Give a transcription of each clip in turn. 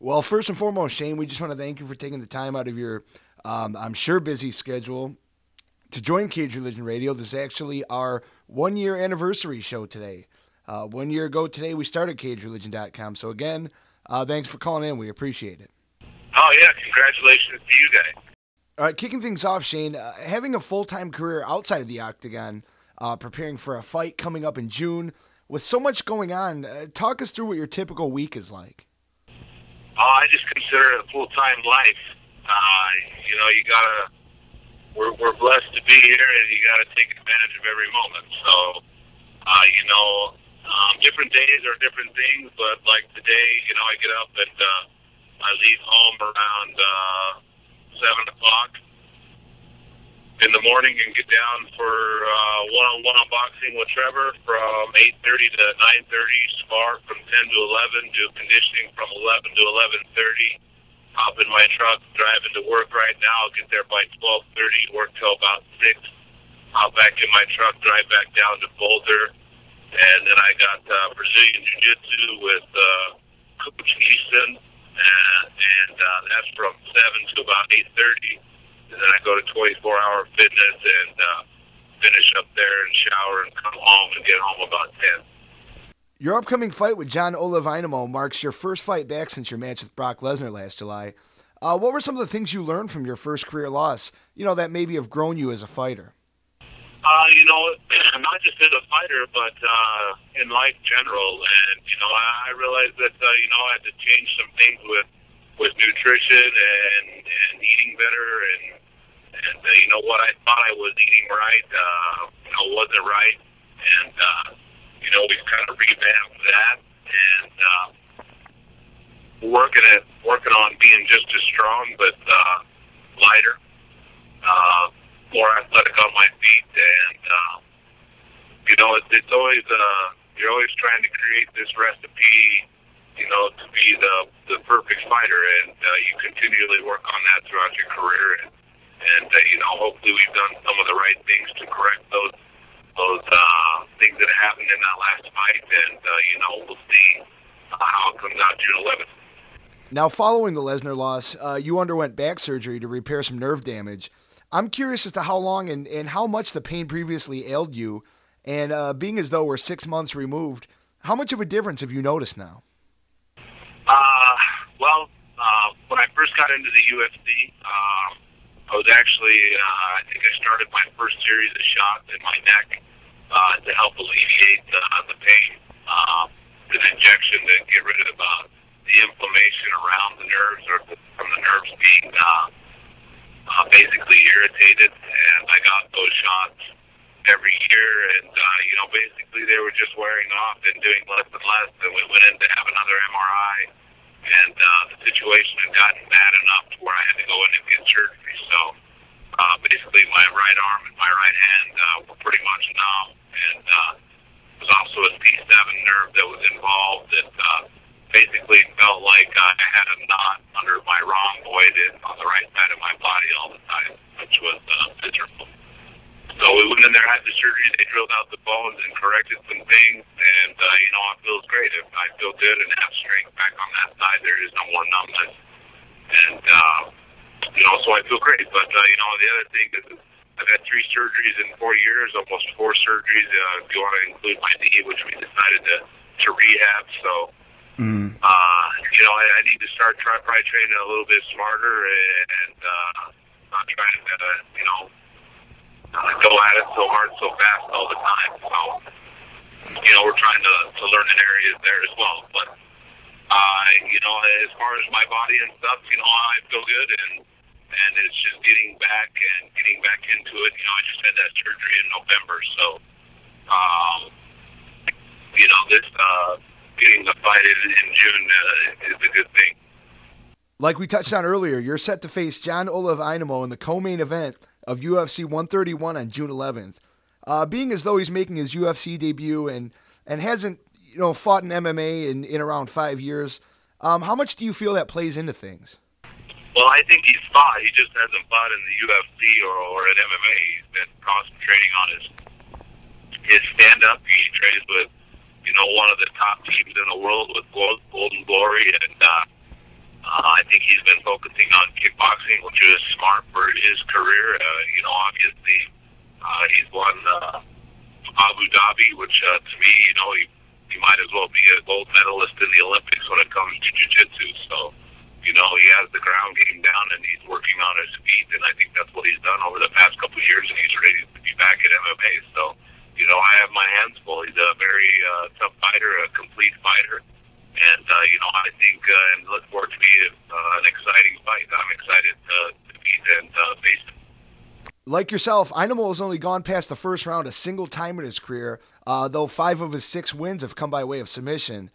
Well, first and foremost, Shane, we just want to thank you for taking the time out of your, I'm sure, busy schedule to join Cage Religion Radio. This is actually our 1 year anniversary show today. 1 year ago today, we started CageReligion.com. So again, thanks for calling in. We appreciate it. Oh, yeah. Congratulations to you guys. All right, kicking things off, Shane, having a full-time career outside of the octagon, preparing for a fight coming up in June, with so much going on, talk us through what your typical week is like. I just consider it a full-time life. You gotta, we're blessed to be here, and you gotta take advantage of every moment. So, different days are different things, but like today, I get up and I leave home around 7 o'clock in the morning and get down for one-on-one boxing with Trevor from 8:30 to 9:30, spar from 10 to 11, do conditioning from 11 to 11:30, hop in my truck, drive into work right now, get there by 12:30, work till about 6, hop back in my truck, drive back down to Boulder, and then I got Brazilian Jiu-Jitsu with Coach Easton, and that's from 7 to about 8:30. And then I go to 24-hour fitness and finish up there and shower and come home and get home about 10. Your upcoming fight with John Olav Einemo marks your first fight back since your match with Brock Lesnar last July. What were some of the things you learned from your first career loss, that maybe have grown you as a fighter? Not just as a fighter, but in life general. And, I realized that, I had to change some things with nutrition and eating better. And what I thought I was eating right, wasn't right. And, we've kind of revamped that. And working on being just as strong, but lighter. More athletic on my feet, and it's always you're always trying to create this recipe, to be the perfect fighter, and you continually work on that throughout your career, and hopefully we've done some of the right things to correct those things that happened in that last fight, and we'll see how it comes out June 11th. Now, following the Lesnar loss, you underwent back surgery to repair some nerve damage. I'm curious as to how long and how much the pain previously ailed you, and being as though we're 6 months removed, how much of a difference have you noticed now? When I first got into the UFC, I was actually, I think I started my first series of shots in my neck to help alleviate the pain, an injection to get rid of the inflammation around the nerves or from the nerves being basically irritated, and I got those shots every year, and basically they were just wearing off and doing less and less, and we went in to have another MRI, and the situation had gotten bad enough to where I had to go in and get surgery. So basically my right arm and my right hand were pretty much numb, and there was also a C7 nerve that was involved that basically felt like I had a knot under my rhomboid on the right side of my body all the time, which was miserable. So we went in there, had the surgery, they drilled out the bones and corrected some things, and, it feels great. I feel good and have strength back on that side. There is no more numbness. And, so I feel great. But, the other thing is I've had 3 surgeries in 4 years, almost 4 surgeries, if you want to include my knee, which we decided to rehab. So, I need to start probably training a little bit smarter and not trying to, go at it so hard, so fast all the time. So, we're trying to learn in areas there as well. But, as far as my body and stuff, I feel good, and it's just getting back into it. I just had that surgery in November, so, this getting the fight in June is a good thing. Like we touched on earlier, you're set to face John Olav Einemo in the co-main event of UFC 131 on June 11th. Being as though he's making his UFC debut and hasn't fought in MMA in around 5 years, how much do you feel that plays into things? Well, I think he's fought. He just hasn't fought in the UFC or at MMA. He's been concentrating on his stand-up. He trains with, one of the top teams in the world with Golden Glory, and I think he's been focusing on kickboxing, which is smart for his career. Obviously, he's won Abu Dhabi, which to me, he might as well be a gold medalist in the Olympics when it comes to jiu-jitsu. So, he has the ground game down, and he's working on his feet, and I think that's what he's done over the past couple of years, and he's ready to be back at MMA. So, I have my hands full. He's a very tough fighter, a complete fighter. And, I think and look forward to be an exciting fight. I'm excited to beat and face him. Like yourself, Einemo has only gone past the first round a single time in his career, though 5 of his 6 wins have come by way of submission.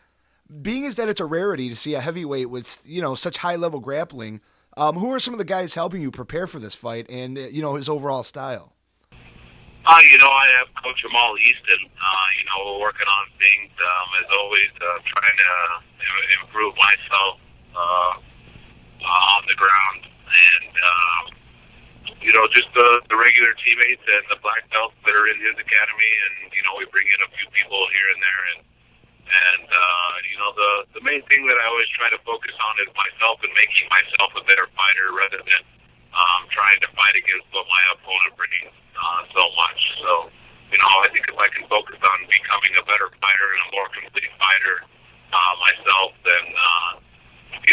Being is that it's a rarity to see a heavyweight with, such high-level grappling, who are some of the guys helping you prepare for this fight and, his overall style? I have Coach Jamal Easton, we're working on things, as always, trying to improve myself on the ground. And, just the regular teammates and the black belts that are in his academy. And, we bring in a few people here and there. And the main thing that I always try to focus on is myself and making myself a better fighter rather than trying to fight against what my opponent brings so much. So, I think if I can focus on becoming a better fighter and a more complete fighter myself, then,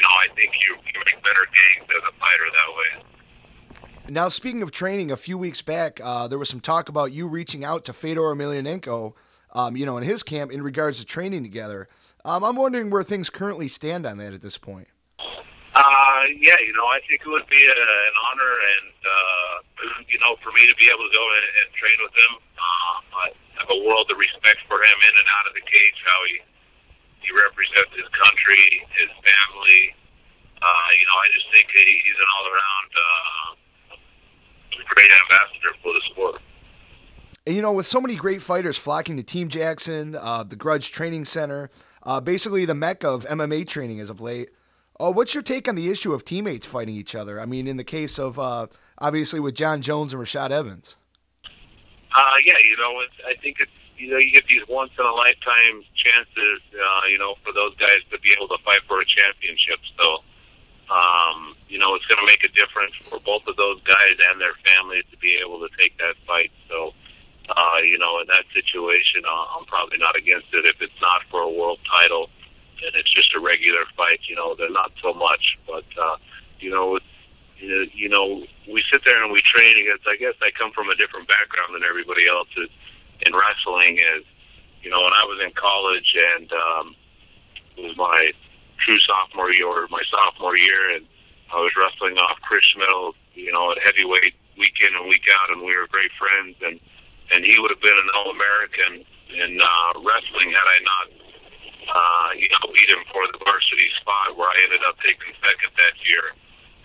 I think you make better gains as a fighter that way. Now, speaking of training, a few weeks back, there was some talk about you reaching out to Fedor Emelianenko, in his camp in regards to training together. I'm wondering where things currently stand on that at this point. I think it would be an honor and, for me to be able to go and train with him. I have a world of respect for him in and out of the cage, how he represents his country, his family. I just think he's an all-around great ambassador for the sport. And, with so many great fighters flocking to Team Jackson, the Grudge Training Center, basically the mecca of MMA training as of late, what's your take on the issue of teammates fighting each other? I mean, in the case of, obviously, with John Jones and Rashad Evans. I think it's, you get these once-in-a-lifetime chances, for those guys to be able to fight for a championship. So, it's going to make a difference for both of those guys and their families to be able to take that fight. So, in that situation, I'm probably not against it. If it's not for a world title and it's just a regular fight, they're not so much. But, we sit there and we train against, I guess I come from a different background than everybody else is in wrestling. Is, when I was in college and it was my true sophomore year or my sophomore year, and I was wrestling off Chris Schmidt, at heavyweight week in and week out, and we were great friends. And he would have been an All-American in wrestling had I not, beat him for the varsity spot where I ended up taking second that year.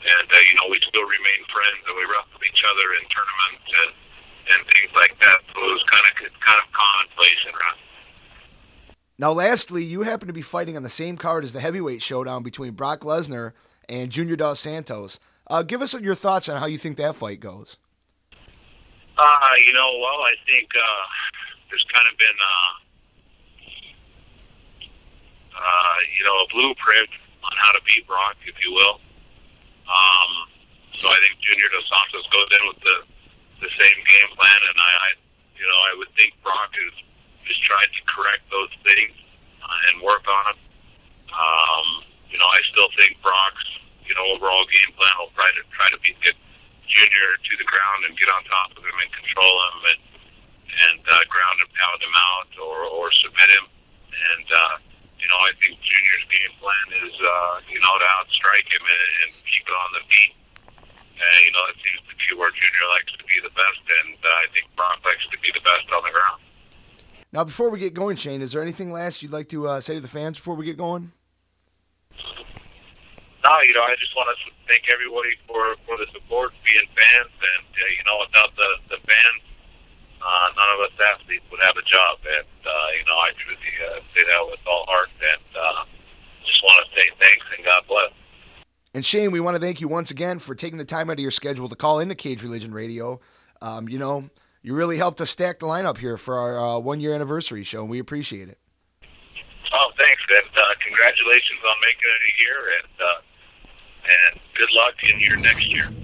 And, we still remain friends, and we wrestled each other in tournaments and things like that. So it was kind of commonplace in wrestling. Now, lastly, you happen to be fighting on the same card as the heavyweight showdown between Brock Lesnar and Junior Dos Santos. Give us your thoughts on how you think that fight goes. I think there's kind of been, a blueprint on how to beat Brock, if you will. So I think Junior Dos Santos goes in with the same game plan, and I would think Brock is trying to correct those things and work on them. I still think Brock's overall game plan will try to get Junior to the ground and get on top of him and control him and ground and pound him out or submit him. And I think Junior's game plan is to outstrike him and keep it on the feet. It seems to be where Junior likes to be the best, and I think Brock likes to be the best on the ground. Now, before we get going, Shane, is there anything last you'd like to say to the fans before we get going? No, I just want to thank everybody for the support, being fans, and without the fans, none of us athletes would have a job. And I truly say that with all heart, and just want to say thanks and God bless. And Shane, we want to thank you once again for taking the time out of your schedule to call into Cage Religion Radio. You really helped us stack the lineup here for our 1-year anniversary show, and we appreciate it. Oh, thanks, and congratulations on making it a year, and good luck in your next year.